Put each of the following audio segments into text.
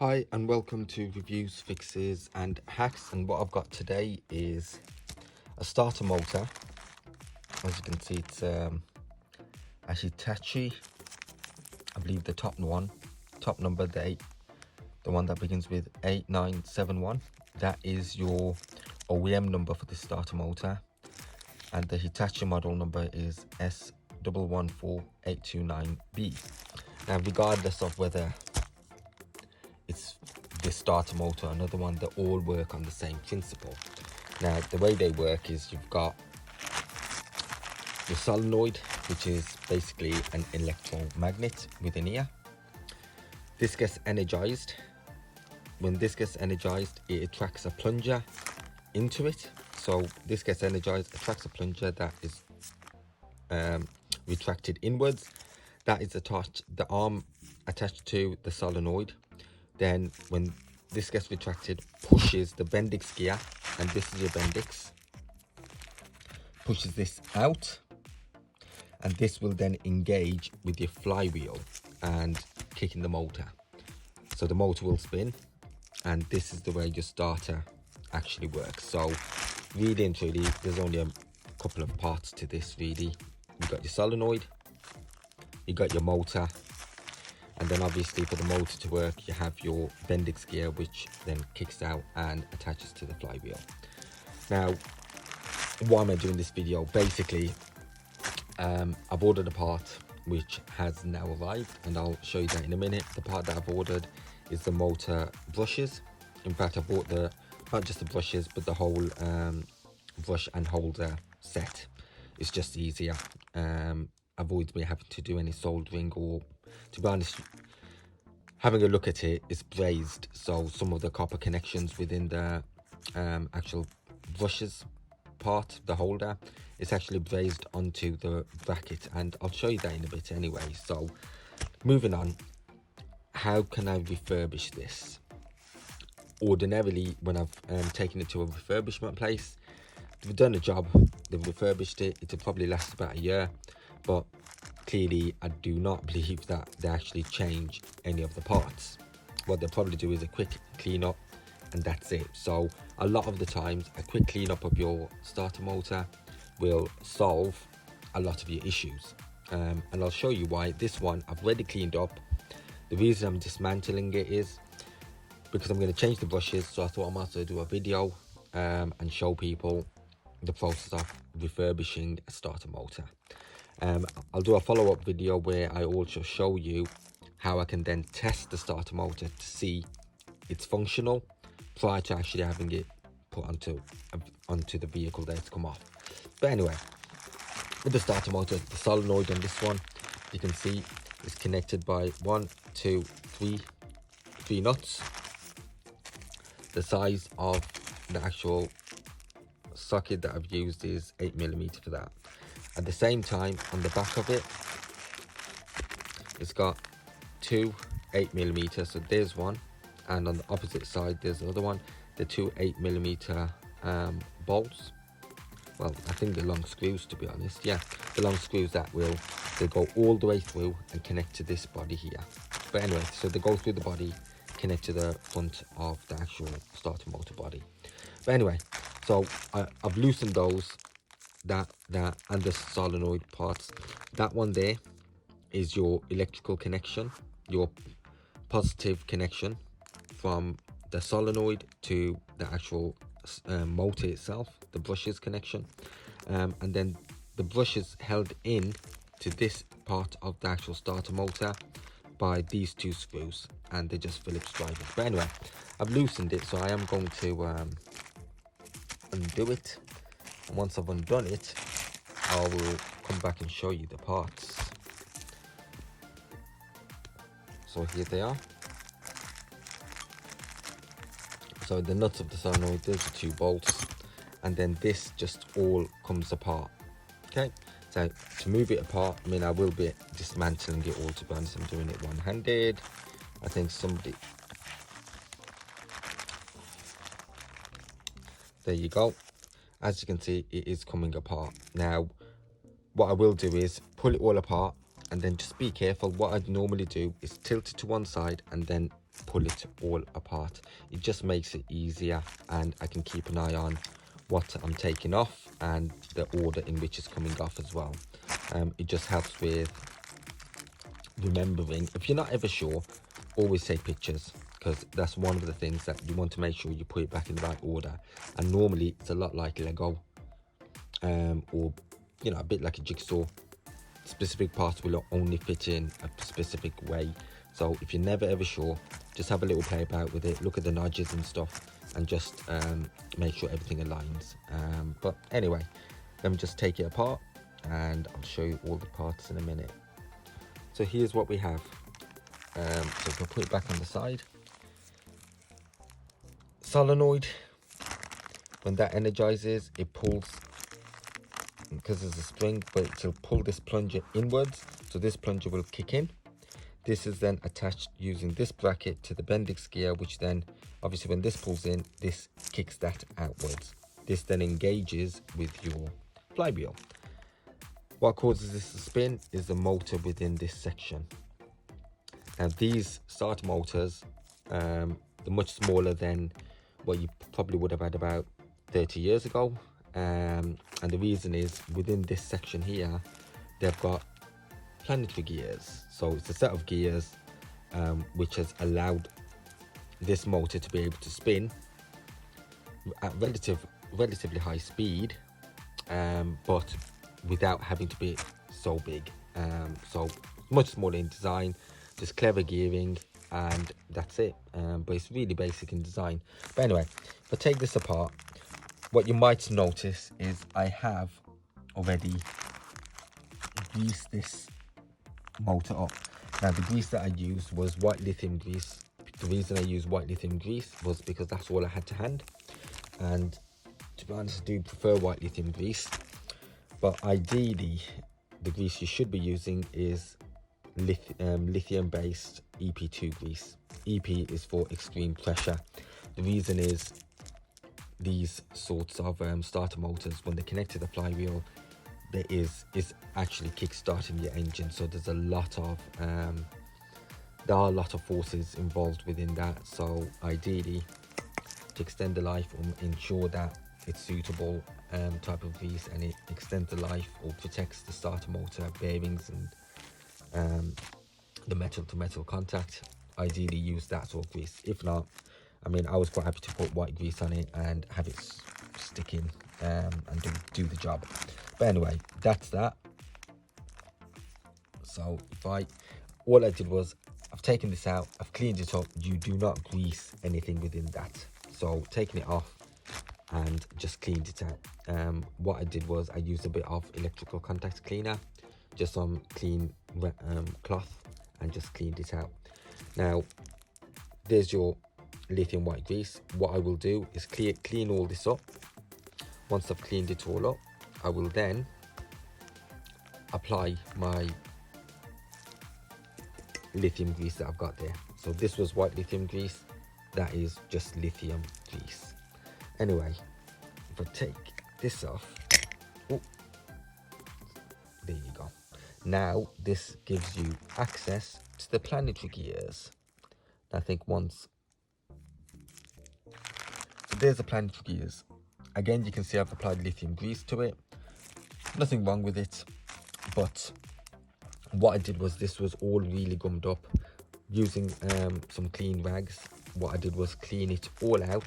Hi and welcome to Reviews, Fixes and Hacks, and what I've got today is a starter motor. As you can see, it's actually Tachi. I believe the top number, the one that begins with 8971. That is your OEM number for the starter motor, and the Hitachi model number is S114829B. Now, regardless of whether it's this starter motor or another one, they all work on the same principle. Now, the way they work is you've got your solenoid, which is basically an electromagnet within here. This gets energized. When this gets energized, it attracts a plunger into it. So this gets energized, attracts a plunger that is retracted inwards. That is attached, the arm attached to the solenoid. Then when this gets retracted, pushes the Bendix gear, and this is your Bendix, pushes this out, and this will then engage with your flywheel and kicking the motor. So the motor will spin, and this is the way your starter actually works. So really and truly, there's only a couple of parts to this really. You've got your solenoid, you got your motor, and then obviously for the motor to work, you have your Bendix gear, which then kicks out and attaches to the flywheel. Now, why am I doing this video? Basically, I've ordered a part which has now arrived, and I'll show you that in a minute. The part that I've ordered is the motor brushes. In fact, I bought not just the brushes, but the whole brush and holder set. It's just easier. Avoids me having to do any soldering, or, to be honest, having a look at it, it's brazed, so some of the copper connections within the actual brushes part, the holder, it's actually brazed onto the bracket, and I'll show you that in a bit anyway. So moving on, how can I refurbish this? Ordinarily, when I've taken it to a refurbishment place, they've done a job, they've refurbished it, it'll probably last about a year, but clearly I do not believe that they actually change any of the parts. What they'll probably do is a quick clean up, and that's it. So a lot of the times, a quick clean up of your starter motor will solve a lot of your issues, and I'll show you why. This one I've already cleaned up. The reason I'm dismantling it is because I'm going to change the brushes, so I thought I might as well do a video and show people the process of refurbishing a starter motor. I'll do a follow-up video where I also show you how I can then test the starter motor to see it's functional prior to actually having it put onto the vehicle there to come off. But anyway, with the starter motor, the solenoid on this one, you can see is connected by 3 nuts. The size of the actual socket that I've used is 8mm for that. At the same time, on the back of it, it's got 2 8mm, so there's one, and on the opposite side there's another one. The 2 8mm bolts, well, I think the long screws, to be honest, yeah, the long screws that they go all the way through and connect to this body here. But anyway, so they go through the body, connect to the front of the actual starter motor body. But anyway, so I've loosened those, that and the solenoid parts. That one there is your electrical connection, your positive connection from the solenoid to the actual motor itself, the brushes connection, and then the brushes held in to this part of the actual starter motor by these 2 screws, and they're just Phillips drivers. But anyway, I've loosened it, so I am going to undo it, and once I've undone it, I will come back and show you the parts. So here they are. So the nuts of the solenoid, there's the 2 bolts, and then this just all comes apart. Okay, so to move it apart, I mean, I will be dismantling it all, to be honest. I'm doing it one-handed. I think somebody, there you go. As you can see, it is coming apart. Now, what I will do is pull it all apart, and then just be careful. What I'd normally do is tilt it to one side and then pull it all apart. It just makes it easier, and I can keep an eye on what I'm taking off and the order in which it's coming off as well. It just helps with remembering. If you're not ever sure, always take pictures, because that's one of the things that you want to make sure you put it back in the right order. And normally it's a lot like Lego, or you know, a bit like a jigsaw. Specific parts will only fit in a specific way. So if you're never ever sure, just have a little play about with it, look at the nudges and stuff, and just make sure everything aligns. But anyway, let me just take it apart and I'll show you all the parts in a minute. So here's what we have. So if I put it back on the side, solenoid, when that energizes, it pulls, because there's a spring, but it'll pull this plunger inwards, so this plunger will kick in. This is then attached using this bracket to the Bendix gear, which then obviously when this pulls in, this kicks that outwards. This then engages with your flywheel. What causes this to spin is the motor within this section. Now these starter motors, they're much smaller than what you probably would have had about 30 years ago. And the reason is, within this section here, they've got planetary gears. So it's a set of gears which has allowed this motor to be able to spin at relatively high speed, but without having to be so big. So much smaller in design, just clever gearing, and that's it. But it's really basic in design. But anyway, if I take this apart, what you might notice is I have already greased this motor up. Now the grease that I used was white lithium grease. The reason I used white lithium grease was because that's all I had to hand, and to be honest, I do prefer white lithium grease, but ideally the grease you should be using is lithium based EP2 grease. EP is for extreme pressure. The reason is, these sorts of starter motors, when they connect to the flywheel, there is actually kick-starting your engine, so there's a lot of there are a lot of forces involved within that. So ideally, to extend the life or ensure that it's suitable type of grease, and it extends the life or protects the starter motor bearings and the metal to metal contact, ideally use that sort of grease. If not, I mean, I was quite happy to put white grease on it and have it stick in and do the job. But anyway, that's that. So all I did was, I've taken this out, I've cleaned it up. You do not grease anything within that. So taking it off and just cleaned it out. What I did was I used a bit of electrical contact cleaner, just some clean cloth, and just cleaned it out. Now there's your lithium white grease. What I will do is clean all this up. Once I've cleaned it all up, I will then apply my lithium grease that I've got there. So this was white lithium grease, that is just lithium grease. Anyway, if I take this off, oh, there you go. Now this gives you access to the planetary gears. I think once, so there's the planetary gears. Again, you can see I've applied lithium grease to it. Nothing wrong with it, but what I did was, this was all really gummed up. Using some clean rags, what I did was clean it all out.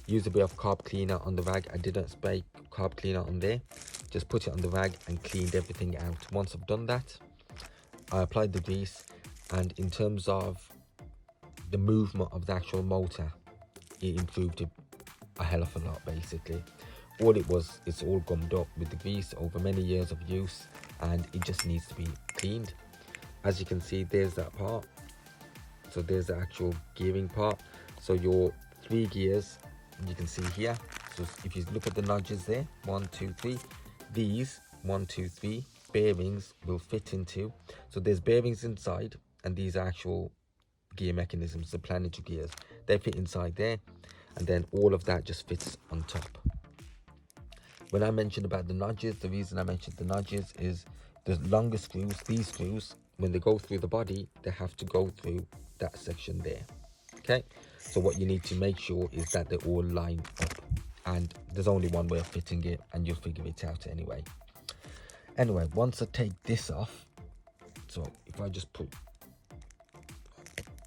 Use a bit of carb cleaner on the rag. I didn't spray carb cleaner on there, just put it on the rag and cleaned everything out. Once I've done that, I applied the grease, and in terms of the movement of the actual motor, it improved it a hell of a lot. Basically, all it was, it's all gummed up with the grease over many years of use, and it just needs to be cleaned. As you can see, there's that part. So there's the actual gearing part. So your 3 gears, you can see here. So if you look at the nudges there, 1, 2, 3, these 1, 2, 3 bearings will fit into. So there's bearings inside, and these are actual gear mechanisms, the planetary gears. They fit inside there, and then all of that just fits on top. When I mentioned about the nudges, the reason I mentioned the nudges is the longer screws, these screws, when they go through the body, they have to go through that section there. Okay, so what you need to make sure is that they all line up, and there's only one way of fitting it, and you'll figure it out anyway. Anyway, once I take this off, so if I just put,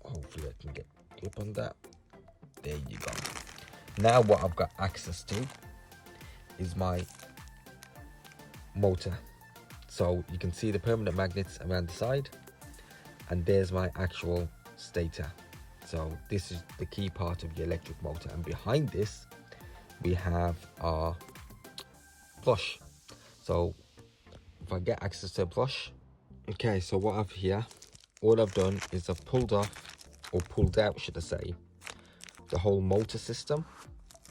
hopefully I can get grip on that. There you go. Now what I've got access to is my motor. So you can see the permanent magnets around the side, and there's my actual stator. So this is the key part of the electric motor, and behind this we have our brush. So if I get access to a brush, okay, so what I've here, all I've done is I've pulled off, or pulled out should I say, the whole motor system.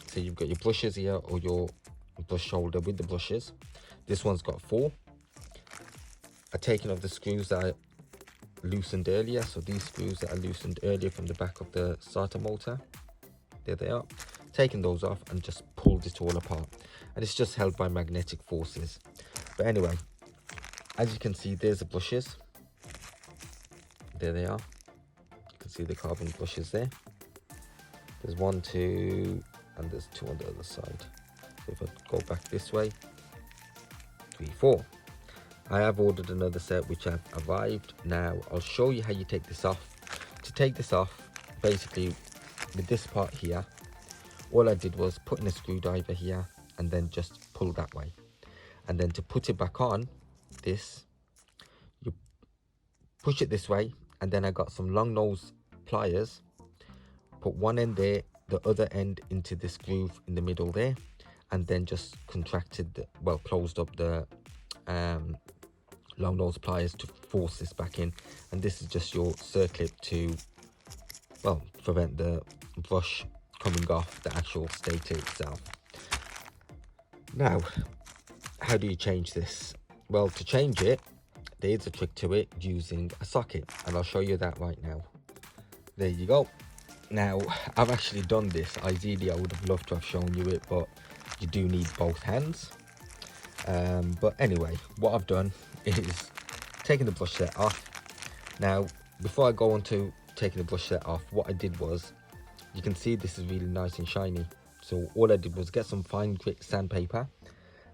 So you've got your brushes here, or your brush holder with the brushes. This one's got 4. I've taken off the screws that I loosened earlier. So these screws that I loosened earlier from the back of the starter motor, there they are. Taking those off and just pulled it all apart, and it's just held by magnetic forces. But anyway, as you can see, there's the brushes. There they are. You can see the carbon brushes there. There's 1, 2, and there's 2 on the other side. So if I go back this way, 3, 4. I have ordered another set which have arrived. Now I'll show you how you take this off. To take this off, basically with this part here, all I did was put in a screwdriver here and then just pull that way. And then to put it back on, this, you push it this way, and then I got some long nose pliers, put one end there, the other end into this groove in the middle there, and then just contracted, closed up the long nose pliers to force this back in. And this is just your circlip to, prevent the brush coming off the actual stator itself. Now, how do you change this? Well, to change it, there is a trick to it using a socket, and I'll show you that right now. There you go. Now, I've actually done this. Ideally, I would have loved to have shown you it, but you do need both hands. But anyway, what I've done is taking the brush set off. Now, before I go on to taking the brush set off, what I did was, you can see this is really nice and shiny. So all I did was get some fine grit sandpaper.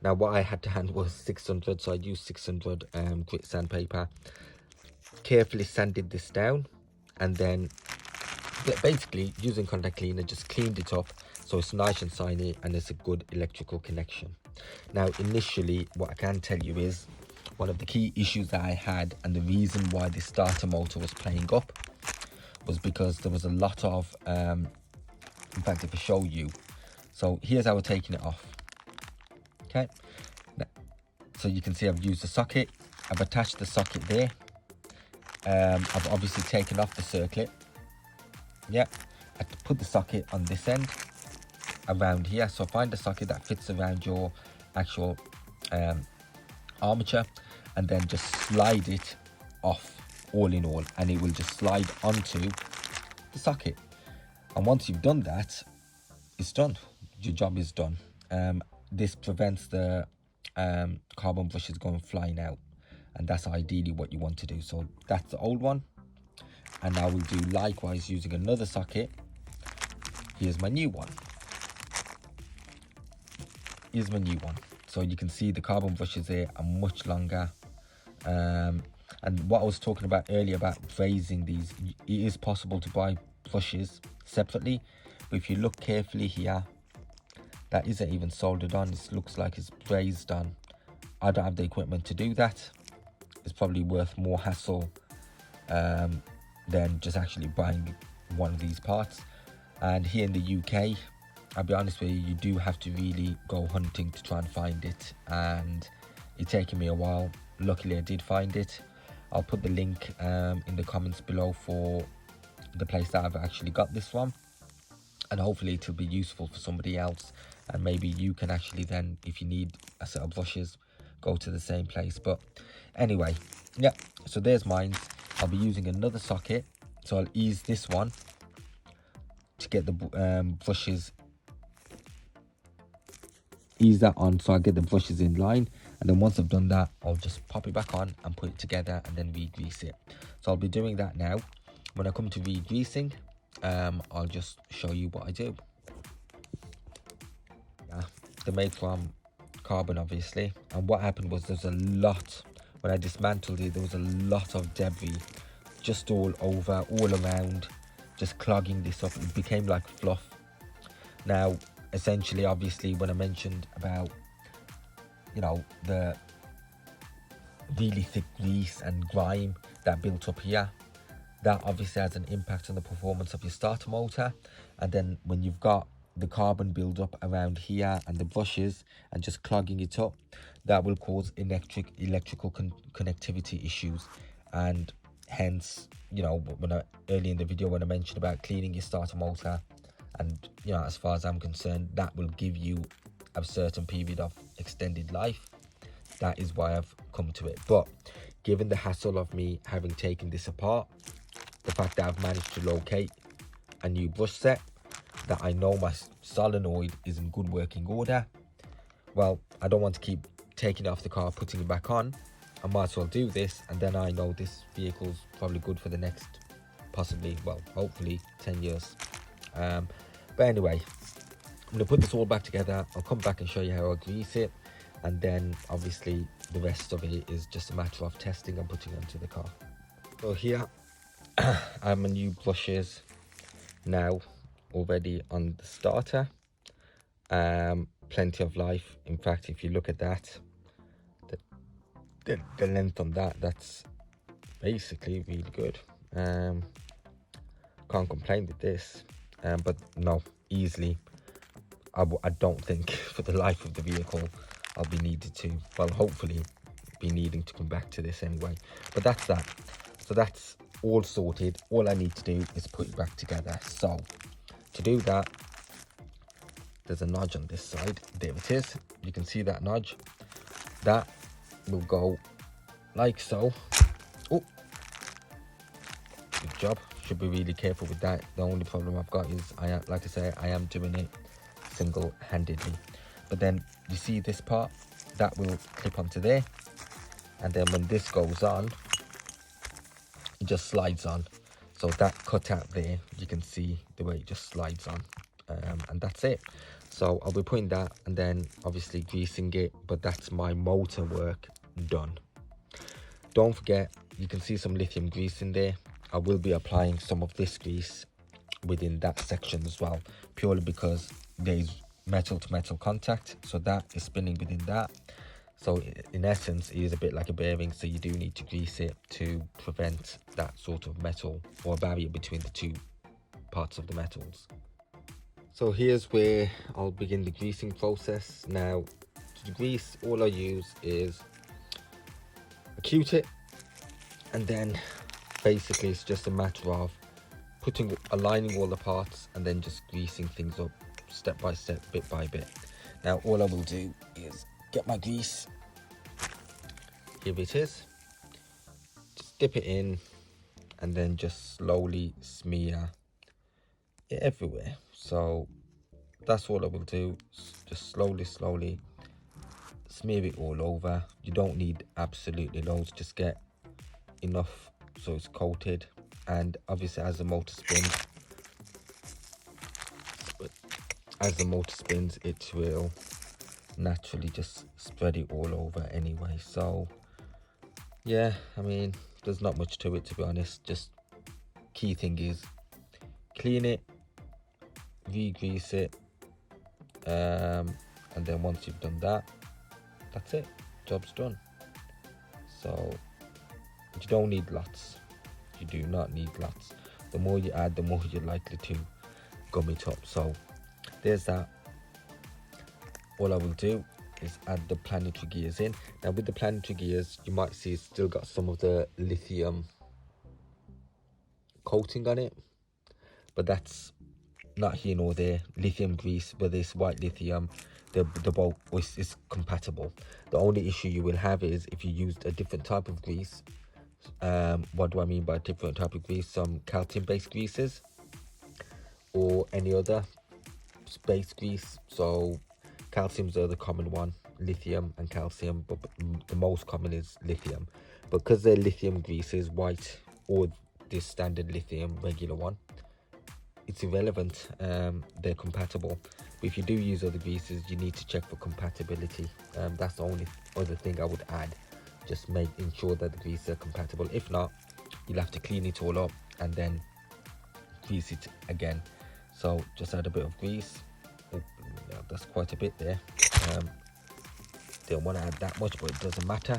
Now what I had to hand was 600, so I used 600 grit sandpaper. Carefully sanded this down, and then basically using contact cleaner just cleaned it up so it's nice and shiny and it's a good electrical connection. Now initially, what I can tell you is, one of the key issues that I had, and the reason why the starter motor was playing up, was because there was a lot of in fact, if I show you, so here's how we're taking it off. Okay, so you can see I've used the socket, I've attached the socket there, I've obviously taken off the circlip. Yeah, I put the socket on this end around here, so find a socket that fits around your actual armature, and then just slide it off all in all, and it will just slide onto the socket. And once you've done that, it's done. Your job is done. This prevents the carbon brushes going flying out, and that's ideally what you want to do. So that's the old one, and I will do likewise using another socket. Here's my new one. Here's my new one. So you can see the carbon brushes there are much longer. And what I was talking about earlier about brazing these, it is possible to buy brushes separately, but if you look carefully here, that isn't even soldered on. It looks like it's brazed on. I don't have the equipment to do that. It's probably worth more hassle than just actually buying one of these parts. And here in the UK, I'll be honest with you, you do have to really go hunting to try and find it, and it's taken me a while. Luckily I did find it. I'll put the link in the comments below for the place that I've actually got this from, and hopefully it will be useful for somebody else, and maybe you can actually then, if you need a set of brushes, go to the same place. But anyway, yeah, so there's mine. I'll be using another socket, so I'll ease this one to get the brushes, ease that on so I get the brushes in line, and then once I've done that, I'll just pop it back on and put it together and then re-grease it. So I'll be doing that now. When I come to re-greasing, I'll just show you what I do. They're made from carbon, obviously, and what happened was there's a lot, when I dismantled it, there was a lot of debris just all over, all around, just clogging this up. It became like fluff. Now, essentially, obviously, when I mentioned about, you know, the really thick grease and grime that built up here, that obviously has an impact on the performance of your starter motor. And then when you've got the carbon build up around here and the brushes and just clogging it up, that will cause electrical connectivity issues. And hence, you know, early in the video when I mentioned about cleaning your starter motor, and you know, as far as I'm concerned, that will give you a certain period of extended life. That is why I've come to it. But given the hassle of me having taken this apart, the fact that I've managed to locate a new brush set, that I know my solenoid is in good working order, well, I don't want to keep taking it off the car, putting it back on. I might as well do this, and then I know this vehicle's probably good for the next, possibly, well, hopefully 10 years. But anyway, I'm going to put this all back together. I'll come back and show you how I grease it, and then obviously the rest of it is just a matter of testing and putting onto the car. So here are my new brushes now already on the starter. Plenty of life. In fact, if you look at that, the length on that, that's basically really good. Can't complain with this. But no, easily, I don't think for the life of the vehicle I'll be needed to, well, hopefully be needing to come back to this anyway. But that's that. So that's all sorted. All I need to do is put it back together. So to do that, there's a notch on this side. There it is. You can see that notch. That will go like so. Oh, good job. Should be really careful with that. The only problem I've got is, like I say, I am doing it single-handedly. But then you see this part, that will clip onto there, and then when this goes on, it just slides on. So that cutout there, you can see the way it just slides on, and that's it. So I'll be putting that and then obviously greasing it, but that's my motor work done. Don't forget, you can see some lithium grease in there. I will be applying some of this grease within that section as well, purely because there's metal to metal contact, so that is spinning within that. So in essence, it is a bit like a bearing, so you do need to grease it to prevent that sort of metal or barrier between the two parts of the metals. So here's where I'll begin the greasing process. Now, to grease, all I use is a Q-tip, and then basically it's just a matter of aligning all the parts and then just greasing things up step by step, bit by bit. Now all I will do is get my grease. Here it is. Just dip it in and then just slowly smear it everywhere. So that's all I will do. Just slowly smear it all over. You don't need absolutely loads, just get enough so it's coated. And obviously as the motor spins, it will naturally just spread it all over anyway. So yeah, I mean, there's not much to it, to be honest. Just key thing is clean it, re-grease it, and then once you've done that, that's it, job's done. So you don't need lots. You do not need lots. The more you add, the more you're likely to gum it up. So there's that. All I will do is add the planetary gears in. Now with the planetary gears, you might see it's still got some of the lithium coating on it, but that's not here nor there. Lithium grease with this white lithium, the both is compatible. The only issue you will have is if you used a different type of grease. What do I mean by different type of grease? Some calcium based greases or any other space grease. So calciums are the common one, lithium and calcium, but the most common is lithium. Because they're lithium greases, white or this standard lithium regular one, it's irrelevant. They're compatible. But if you do use other greases, you need to check for compatibility. That's the only other thing I would add. Just making sure that the greases are compatible. If not, you'll have to clean it all up and then grease it again. So just add a bit of grease. Oh, yeah, that's quite a bit there. Don't want to add that much, but it doesn't matter.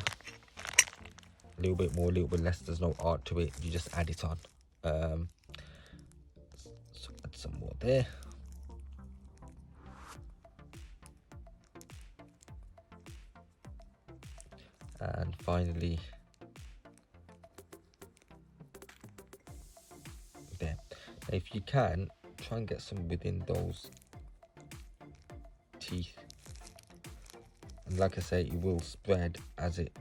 A little bit more, a little bit less, there's no art to it, you just add it on. So add some more there. And finally, there. Now if you can, try and get some within those teeth. And like I say, it will spread as it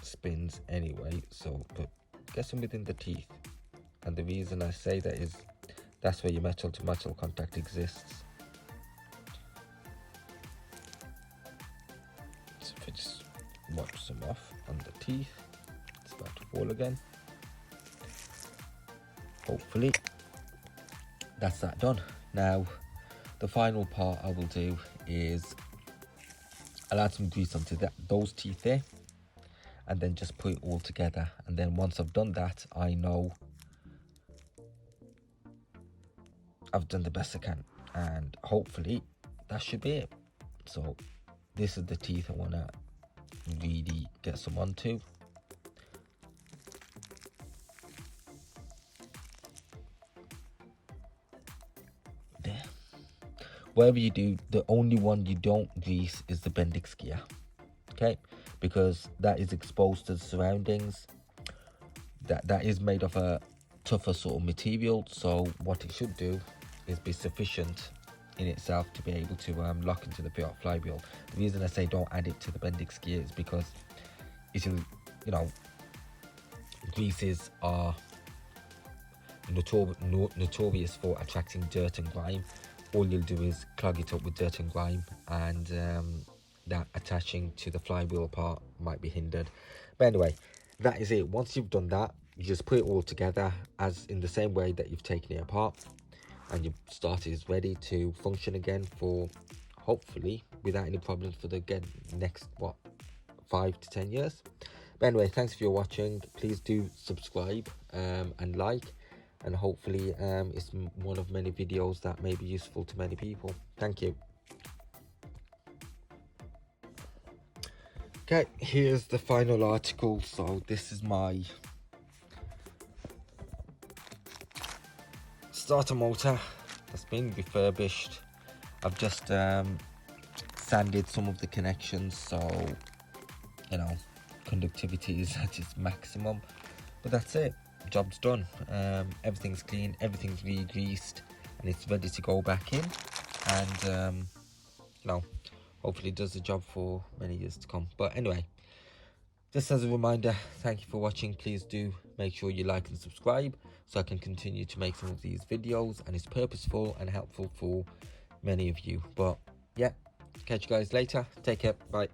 spins anyway, so but get some within the teeth. And the reason I say that is that's where your metal to metal contact exists. So if I just wipe some off on the teeth, it's about to fall again. Hopefully that's that done. Now the final part I will do is I'll add some grease onto those teeth there, and then just put it all together. And then once I've done that, I know I've done the best I can, and hopefully that should be it. So this is the teeth I want to really get some onto. There. Whatever you do, the only one you don't grease is the Bendix gear, okay, because that is exposed to the surroundings. That is made of a tougher sort of material, so what it should do is be sufficient in itself to be able to lock into the flywheel. The reason I say don't add it to the Bendix gear is because it'll, you know, greases are notorious for attracting dirt and grime. All you'll do is clog it up with dirt and grime, and that attaching to the flywheel part might be hindered. But anyway, that is it. Once you've done that, you just put it all together as in the same way that you've taken it apart, and your starter is ready to function again for hopefully without any problems for the next 5 to 10 years. But anyway, thanks for your watching. Please do subscribe and like, and hopefully it's one of many videos that may be useful to many people. Thank you. Okay, here's the final article. So this is my starter motor that's been refurbished. I've just sanded some of the connections, so you know, conductivity is at its maximum, but that's it, job's done. Everything's clean, everything's re-greased, and it's ready to go back in, and you know, hopefully it does the job for many years to come. But anyway, just as a reminder, thank you for watching. Please do make sure you like and subscribe so I can continue to make some of these videos, and it's purposeful and helpful for many of you. But yeah, catch you guys later. Take care. Bye.